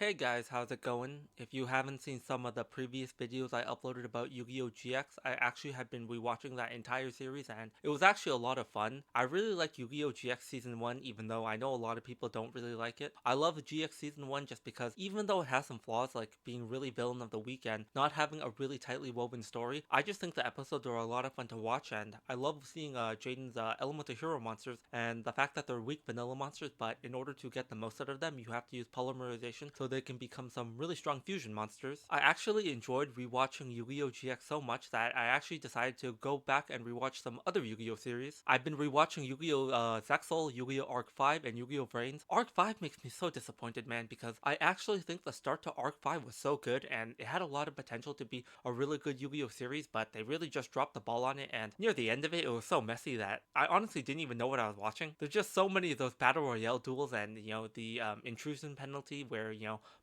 Hey guys, how's it going? If you haven't seen some of the previous videos I uploaded about Yu-Gi-Oh! GX, I actually had been rewatching that entire series and it was actually a lot of fun. I really like Yu-Gi-Oh! GX Season 1 even though I know a lot of people don't really like it. I love GX Season 1 just because even though it has some flaws like being really villain of the weekend, not having a really tightly woven story, I just think the episodes are a lot of fun to watch and I love seeing Jaden's Elemental Hero monsters and the fact that they're weak vanilla monsters, but in order to get the most out of them, you have to use polymerization so they can become some really strong fusion monsters. I actually enjoyed rewatching Yu-Gi-Oh! GX so much that I actually decided to go back and rewatch some other Yu-Gi-Oh! Series. I've been rewatching Yu-Gi-Oh! Zexal, Yu-Gi-Oh! Arc 5, and Yu-Gi-Oh! Brains. Arc 5 makes me so disappointed, man, because I actually think the start to Arc 5 was so good and it had a lot of potential to be a really good Yu-Gi-Oh! Series, but they really just dropped the ball on it, and near the end of it, it was so messy that I honestly didn't even know what I was watching. There's just so many of those Battle Royale duels and, the intrusion penalty where,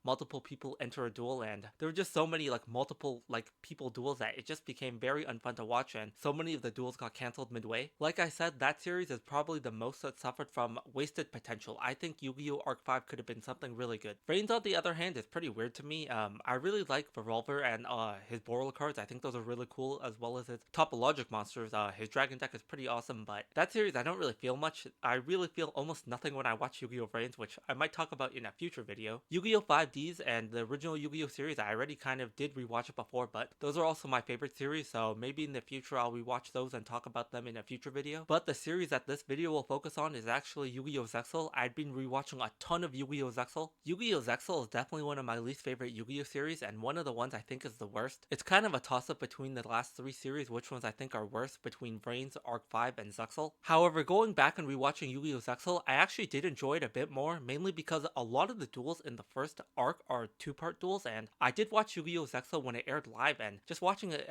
multiple people enter a duel, and there were just so many like multiple like people duels that it just became very unfun to watch, and so many of the duels got cancelled midway. Like I said, that series is probably the most that suffered from wasted potential. I think Yu-Gi-Oh! Arc 5 could have been something really good. Brains, on the other hand, is pretty weird to me. I really like Revolver and his Boral cards. I think those are really cool, as well as his topologic monsters. His Dragon deck is pretty awesome, but that series I don't really feel much. I really feel almost nothing when I watch Yu-Gi-Oh! Brains, which I might talk about in a future video. Yu-Gi-Oh! 5Ds and the original Yu-Gi-Oh! Series, I already kind of did rewatch it before, but those are also my favorite series, so maybe in the future I'll rewatch those and talk about them in a future video. But the series that this video will focus on is actually Yu-Gi-Oh! Zexal. I'd been rewatching a ton of Yu-Gi-Oh! Zexal. Yu-Gi-Oh! Zexal is definitely one of my least favorite Yu-Gi-Oh! series, and one of the ones I think is the worst. It's kind of a toss-up between the last three series, which ones I think are worse, between Brains, Arc 5, and Zexal. However, going back and rewatching Yu-Gi-Oh! Zexal, I actually did enjoy it a bit more, mainly because a lot of the duels in the first arc are two-part duels, and I did watch Yu-Gi-Oh! Zexal when it aired live, and just watching it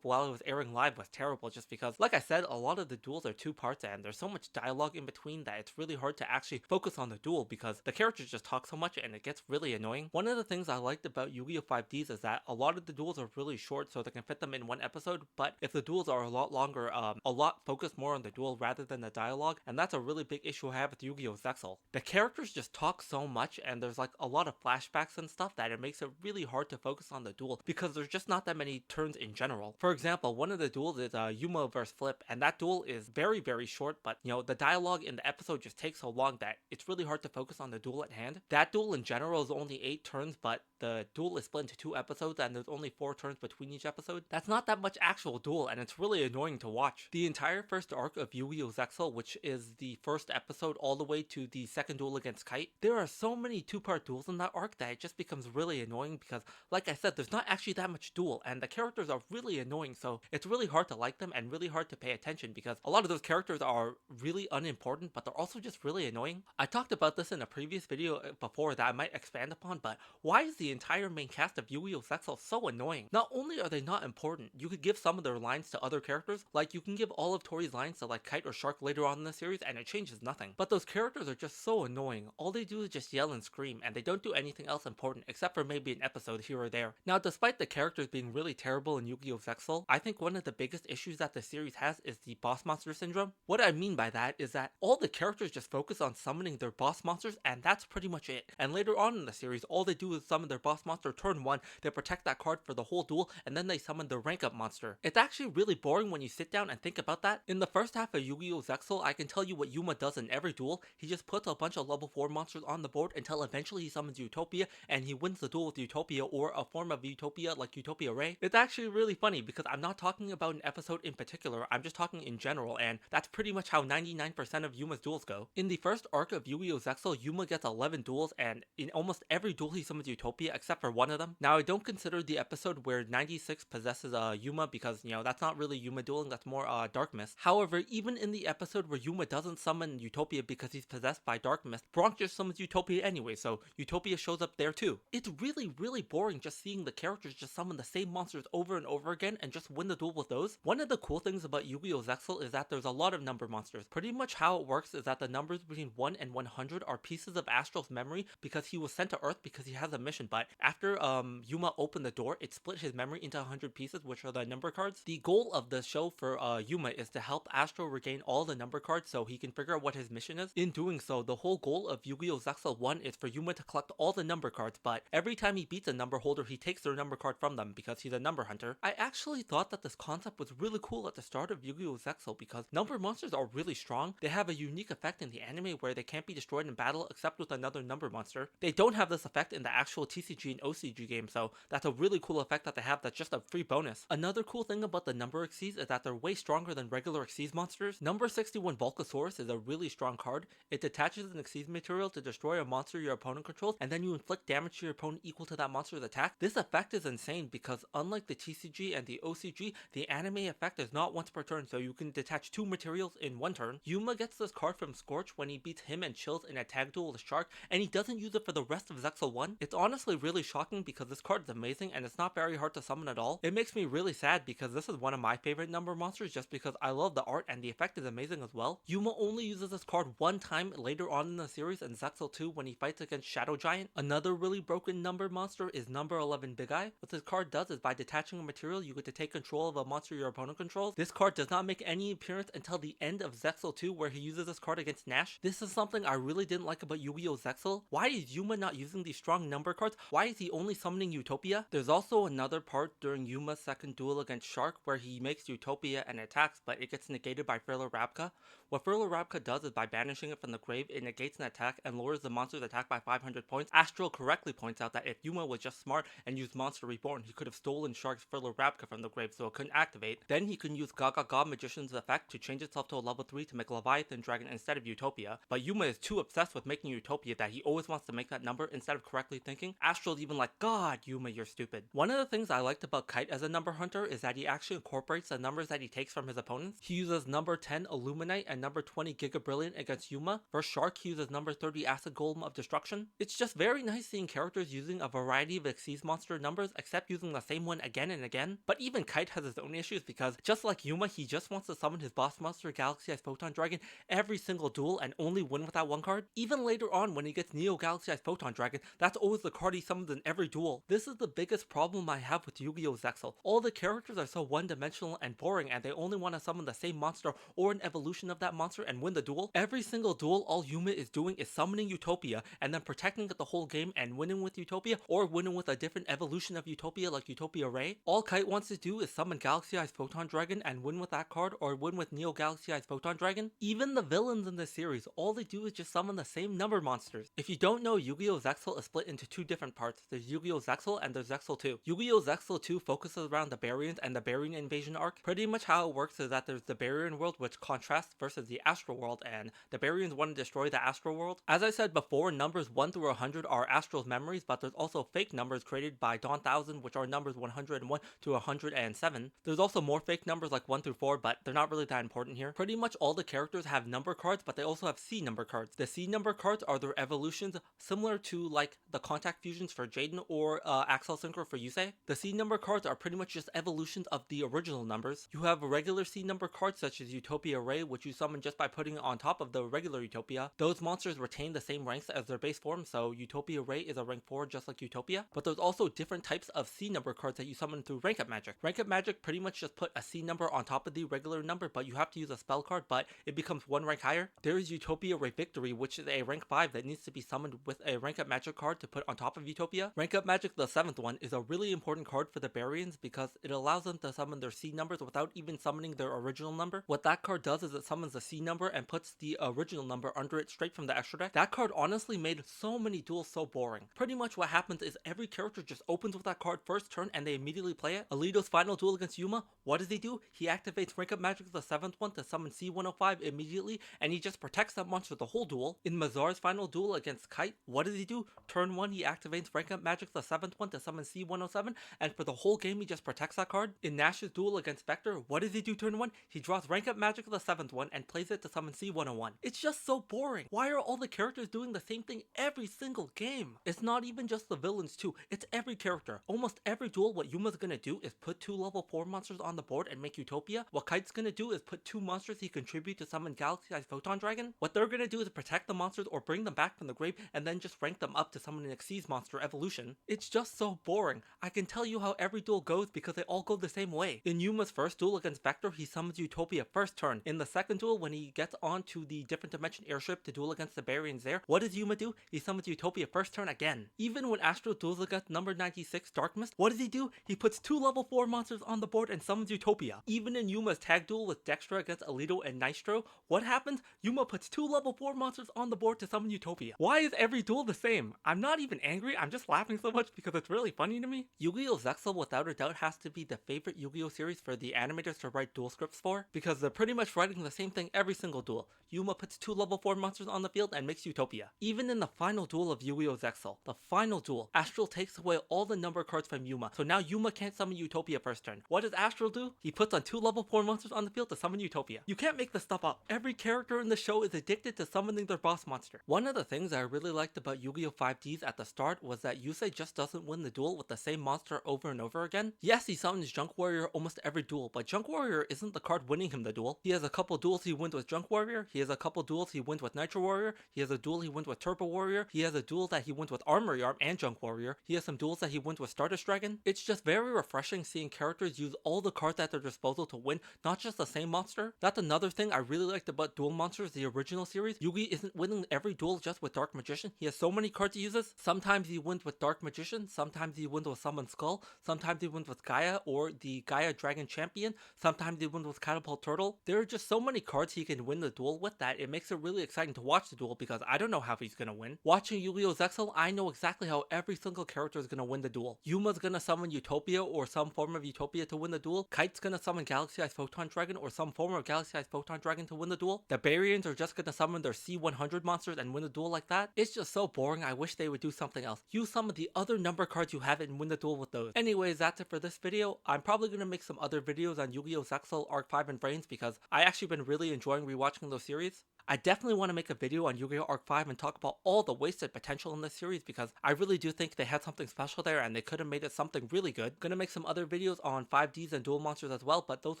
while it was airing live was terrible, just because, like I said, a lot of the duels are two parts, and there's so much dialogue in between that it's really hard to actually focus on the duel, because the characters just talk so much, and it gets really annoying. One of the things I liked about Yu-Gi-Oh! 5Ds is that a lot of the duels are really short, so they can fit them in one episode, but if the duels are a lot longer, a lot focused more on the duel rather than the dialogue, and that's a really big issue I have with Yu-Gi-Oh! Zexal. The characters just talk so much, and there's like a lot of flashbacks and stuff that it makes it really hard to focus on the duel because there's just not that many turns in general. For example, one of the duels is Yuma versus Flip, and that duel is very short, but the dialogue in the episode just takes so long that it's really hard to focus on the duel at hand. That duel in general is only 8 turns, but the duel is split into 2 episodes and there's only 4 turns between each episode. That's not that much actual duel, and it's really annoying to watch. The entire first arc of Yu-Gi-Oh! Zexal, which is the first episode all the way to the second duel against Kite, there are so many two-part duels in that arc that it just becomes really annoying because, like I said, there's not actually that much duel, and the characters are really annoying, so it's really hard to like them and really hard to pay attention because a lot of those characters are really unimportant, but they're also just really annoying. I talked about this in a previous video before that I might expand upon, but why is the entire main cast of Yu-Gi-Oh! Zexal so annoying? Not only are they not important, you could give some of their lines to other characters, like you can give all of Tori's lines to like Kite or Shark later on in the series and it changes nothing. But those characters are just so annoying. All they do is just yell and scream, and they don't do anything else important except for maybe an episode here or there. Now, despite the characters being really terrible in Yu-Gi-Oh! Zexal, I think one of the biggest issues that the series has is the boss monster syndrome. What I mean by that is that all the characters just focus on summoning their boss monsters, and that's pretty much it. And later on in the series, all they do is summon their boss monster turn 1, they protect that card for the whole duel, and then they summon their rank up monster. It's actually really boring when you sit down and think about that. In the first half of Yu-Gi-Oh! Zexal, I can tell you what Yuma does in every duel. He just puts a bunch of level 4 monsters on the board until eventually he summons Utopia, and he wins the duel with Utopia or a form of Utopia like Utopia Ray. It's actually really funny because I'm not talking about an episode in particular, I'm just talking in general, and that's pretty much how 99% of Yuma's duels go. In the first arc of Yu-Gi-Oh! Zexal, Yuma gets 11 duels, and in almost every duel he summons Utopia except for one of them. Now, I don't consider the episode where 96 possesses Yuma because, that's not really Yuma dueling, that's more Dark Mist. However, even in the episode where Yuma doesn't summon Utopia because he's possessed by Dark Mist, Bronx just summons Utopia anyway, so Utopia shows up there too. It's really boring just seeing the characters just summon the same monsters over and over again and just win the duel with those. One of the cool things about Yu-Gi-Oh! Zexal is that there's a lot of number monsters. Pretty much how it works is that the numbers between 1 and 100 are pieces of Astral's memory because he was sent to Earth because he has a mission, but after Yuma opened the door, it split his memory into 100 pieces, which are the number cards. The goal of the show for Yuma is to help Astral regain all the number cards so he can figure out what his mission is. In doing so, the whole goal of Yu-Gi-Oh! Zexal 1 is for Yuma to collect all the number cards, but every time he beats a number holder, he takes their number card from them because he's a number hunter. I actually thought that this concept was really cool at the start of Yu-Gi-Oh! Zexal because number monsters are really strong. They have a unique effect in the anime where they can't be destroyed in battle except with another number monster. They don't have this effect in the actual TCG and OCG game, so that's a really cool effect that they have that's just a free bonus. Another cool thing about the number Xyz is that they're way stronger than regular Xyz monsters. Number 61 Volcasaurus is a really strong card. It detaches an Xyz material to destroy a monster your opponent controls, and then you inflict damage to your opponent equal to that monster's attack. This effect is insane because unlike the TCG and the OCG, the anime effect is not once per turn, so you can detach 2 materials in 1 turn. Yuma gets this card from Scorch when he beats him and Chills in a tag duel with Shark, and he doesn't use it for the rest of Zexal 1. It's honestly really shocking because this card is amazing and it's not very hard to summon at all. It makes me really sad because this is one of my favorite number monsters just because I love the art and the effect is amazing as well. Yuma only uses this card one time later on in the series in Zexal 2 when he fights against Shadow Giant. Another really broken number monster is number 11 Big Eye. What this card does is by detaching a material, you get to take control of a monster your opponent controls. This card does not make any appearance until the end of Zexal 2 where he uses this card against Nash. This is something I really didn't like about Yu-Gi-Oh! Zexal. Why is Yuma not using these strong number cards? Why is he only summoning Utopia? There's also another part during Yuma's second duel against Shark where he makes Utopia and attacks, but it gets negated by Friller Rabka. What Friller Rabka does is by banishing it from the grave, it negates an attack and lowers the monster's attack by 500 points. Astral correctly points out that if Yuma was just smart and used Monster Reborn, he could have stolen Shark's Friller Rabka from the grave so it couldn't activate. Then he can use Gaga God Magician's effect to change itself to a level 3 to make Leviathan Dragon instead of Utopia. But Yuma is too obsessed with making Utopia that he always wants to make that number instead of correctly thinking. Astral's even like, God, Yuma, you're stupid. One of the things I liked about Kite as a number hunter is that he actually incorporates the numbers that he takes from his opponents. He uses number 10 Illuminate and number 20 Giga Brilliant against Yuma. For Shark, he uses number 30 Acid Golem of Destruction. It's just very nice seeing characters using a variety of Xyz monster numbers except using the same one again and again. But even Kite has his own issues because just like Yuma, he just wants to summon his boss monster Galaxy Eyes Photon Dragon every single duel and only win with that one card. Even later on when he gets Neo Galaxy Eyes Photon Dragon, that's always the card he summons in every duel. This is the biggest problem I have with Yu-Gi-Oh! Zexal. All the characters are so one-dimensional and boring and they only want to summon the same monster or an evolution of that monster and win the duel. Every single duel, all Yuma is doing is summoning Utopia and then protecting it the whole game and winning with Utopia or winning with a different evolution of Utopia like Utopia Ray. All Kite wants to do is summon Galaxy Eyes Photon Dragon and win with that card or win with Neo Galaxy Eyes Photon Dragon. Even the villains in this series, all they do is just summon the same number monsters. If you don't know, Yu-Gi-Oh! Zexal is split into 2 different parts. There's Yu-Gi-Oh! Zexal and there's Zexal 2. Yu-Gi-Oh! Zexal 2 focuses around the Barians and the Barian invasion arc. Pretty much how it works is that there's the Barian world which contrasts versus the Astral world and the Barians want to destroy the Astral world. As I said before, numbers 1 through 100 are Astral's memories, but there's also fake numbers created by Dawn 1000 which are numbers 101 to 107. There's also more fake numbers like 1 through 4, but they're not really that important here. Pretty much all the characters have number cards, but they also have C number cards. The C number cards are their evolutions, similar to like the contact fusions for Jaden or Axel Synchro for Yusei. The C number cards are pretty much just evolutions of the original numbers. You have regular C number cards such as Utopia Ray, which you summon just by putting it on top of the regular Utopia. Those monsters retain the same ranks as their base form, so Utopia Ray is a rank 4 just like Utopia. But there's also different types of C number cards that you summon through Rank Up Magic. Rank Up Magic pretty much just put a C number on top of the regular number, but you have to use a spell card, but it becomes 1 rank higher. There is Utopia Ray Victory, which is a rank 5 that needs to be summoned with a Rank Up Magic card to put on top of Utopia. Rank Up Magic, the 7th one, is a really important card for the Barians because it allows them to summon their C numbers without even summoning their original number. What that card does is it summons the C number and puts the original number under it straight from the extra deck. That card honestly made so many duels so boring. Pretty much what happens is every character just opens with that card first turn and they immediately play it. Alito's final duel against Yuma, what does he do? He activates Rank Up Magic, the 7th one, to summon C105 immediately, and he just protects that monster the whole duel. In Mazar's final duel against Kite, what does he do? Turn 1, he activates Rank Up Magic, the 7th one, to summon C107, and for the whole game he just protects that card. In Nash's duel against Vector, what does he do turn 1? He draws Rank Up Magic, the 7th one, and plays it to summon C101. It's just so boring. Why are all the characters doing the same thing every single game? It's not even just the villains too, it's every character. Almost every duel, what Yuma's gonna do is put 2 level 4 monsters on the board and make Utopia. What Kite's gonna do is put 2 monsters he contribute to summon Galaxy Eyes Photon Dragon. What they're gonna do is protect the monsters or bring them back from the grave and then just rank them up to summon an Xyz monster evolution. It's just so boring. I can tell you how every duel goes because they all go the same way. In Yuma's first duel against Vector, he summons Utopia first turn. In the second duel, duel when he gets onto the different dimension airship to duel against the Barians there, what does Yuma do? He summons Utopia first turn again. Even when Astro duels against number 96 Dark Mist, what does he do? He puts 2 level 4 monsters on the board and summons Utopia. Even in Yuma's tag duel with Dextra against Alito and Nystro, what happens? Yuma puts 2 level 4 monsters on the board to summon Utopia. Why is every duel the same? I'm not even angry, I'm just laughing so much because it's really funny to me. Yu-Gi-Oh! Zexal without a doubt has to be the favorite Yu-Gi-Oh! Series for the animators to write duel scripts for, because they're pretty much writing the same thing every single duel. Yuma puts 2 level 4 monsters on the field and makes Utopia. Even in the final duel of Yu-Gi-Oh! Zexal, the final duel, Astral takes away all the number cards from Yuma, so now Yuma can't summon Utopia first turn. What does Astral do? He puts on 2 level 4 monsters on the field to summon Utopia. You can't make this stuff up. Every character in the show is addicted to summoning their boss monster. One of the things I really liked about Yu-Gi-Oh! 5Ds at the start was that Yusei just doesn't win the duel with the same monster over and over again. Yes, he summons Junk Warrior almost every duel, but Junk Warrior isn't the card winning him the duel. He has a couple duels he wins with Junk Warrior, he has a couple duels he wins with Nitro Warrior, he has a duel he wins with Turbo Warrior, he has a duel that he wins with Armory Arm and Junk Warrior, he has some duels that he wins with Stardust Dragon. It's just very refreshing seeing characters use all the cards at their disposal to win, not just the same monster. That's another thing I really liked about Duel Monsters, the original series. Yugi isn't winning every duel just with Dark Magician. He has so many cards he uses. Sometimes he wins with Dark Magician, sometimes he wins with Summon Skull, sometimes he wins with Gaia or the Gaia Dragon Champion, sometimes he wins with Catapult Turtle. There are just so many cards he can win the duel with that it makes it really exciting to watch the duel because I don't know how he's gonna win. Watching Yu-Gi-Oh! Zexal, I know exactly how every single character is gonna win the duel. Yuma's gonna summon Utopia or some form of Utopia to win the duel. Kite's gonna summon Galaxy Eyes Photon Dragon or some form of Galaxy Eyes Photon Dragon to win the duel. The Barians are just gonna summon their C100 monsters and win the duel like that. It's just so boring, I wish they would do something else. Use some of the other number cards you have and win the duel with those. Anyways, that's it for this video. I'm probably gonna make some other videos on Yu-Gi-Oh! Zexal, Arc 5, and Brains because I actually been really enjoying rewatching those series. I definitely want to make a video on Yu-Gi-Oh! Arc 5 and talk about all the wasted potential in this series because I really do think they had something special there and they could have made it something really good. Gonna make some other videos on 5Ds and Duel Monsters as well, but those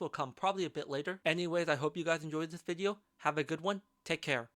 will come probably a bit later. Anyways, I hope you guys enjoyed this video. Have a good one. Take care.